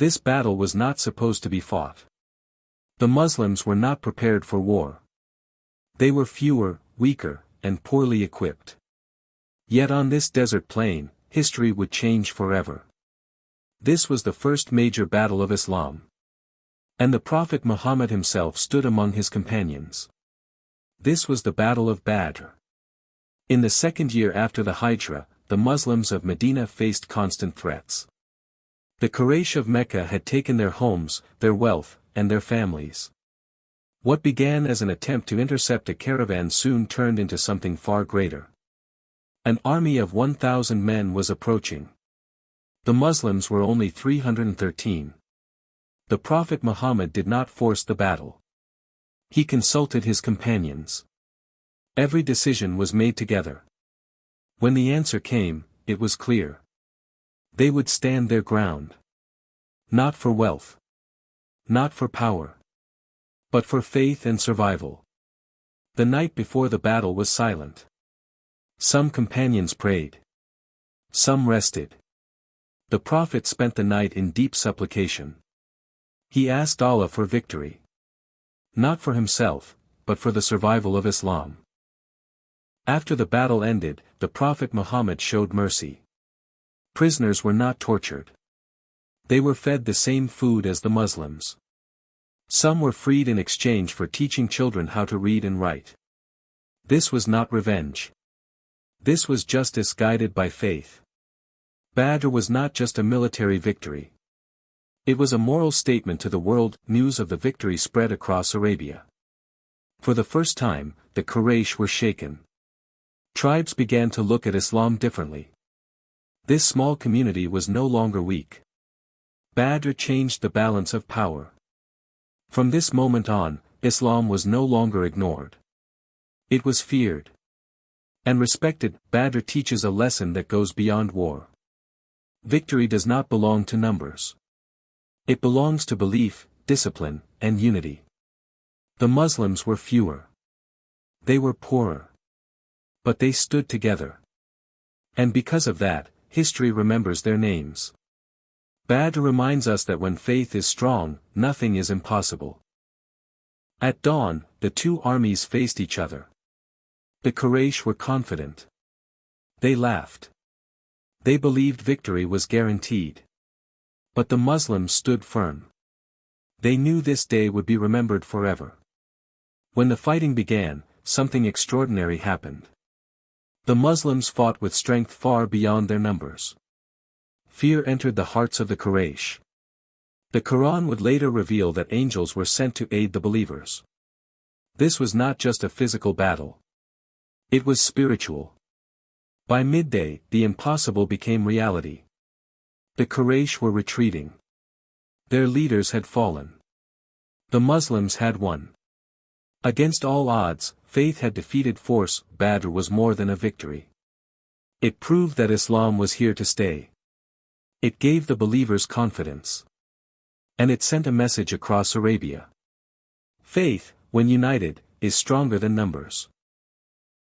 This battle was not supposed to be fought. The Muslims were not prepared for war. They were fewer, weaker, and poorly equipped. Yet on this desert plain, history would change forever. This was the first major battle of Islam. And the Prophet Muhammad himself stood among his companions. This was the Battle of Badr. In the second year after the Hijra, the Muslims of Medina faced constant threats. The Quraysh of Mecca had taken their homes, their wealth, and their families. What began as an attempt to intercept a caravan soon turned into something far greater. An army of 1,000 men was approaching. The Muslims were only 313. The Prophet Muhammad did not force the battle. He consulted his companions. Every decision was made together. When the answer came, it was clear. They would stand their ground. Not for wealth. Not for power. But for faith and survival. The night before the battle was silent. Some companions prayed. Some rested. The Prophet spent the night in deep supplication. He asked Allah for victory. Not for himself, but for the survival of Islam. After the battle ended, the Prophet Muhammad showed mercy. Prisoners were not tortured. They were fed the same food as the Muslims. Some were freed in exchange for teaching children how to read and write. This was not revenge. This was justice guided by faith. Badr was not just a military victory. It was a moral statement to the world. News of the victory spread across Arabia. For the first time, the Quraysh were shaken. Tribes began to look at Islam differently. This small community was no longer weak. Badr changed the balance of power. From this moment on, Islam was no longer ignored. It was feared and respected. Badr teaches a lesson that goes beyond war. Victory does not belong to numbers. It belongs to belief, discipline, and unity. The Muslims were fewer. They were poorer. But they stood together. And because of that, history remembers their names. Badr reminds us that when faith is strong, nothing is impossible. At dawn, the two armies faced each other. The Quraysh were confident. They laughed. They believed victory was guaranteed. But the Muslims stood firm. They knew this day would be remembered forever. When the fighting began, something extraordinary happened. The Muslims fought with strength far beyond their numbers. Fear entered the hearts of the Quraysh. The Quran would later reveal that angels were sent to aid the believers. This was not just a physical battle. It was spiritual. By midday, the impossible became reality. The Quraysh were retreating. Their leaders had fallen. The Muslims had won. Against all odds, faith had defeated force. Badr was more than a victory. It proved that Islam was here to stay. It gave the believers confidence. And it sent a message across Arabia. Faith, when united, is stronger than numbers.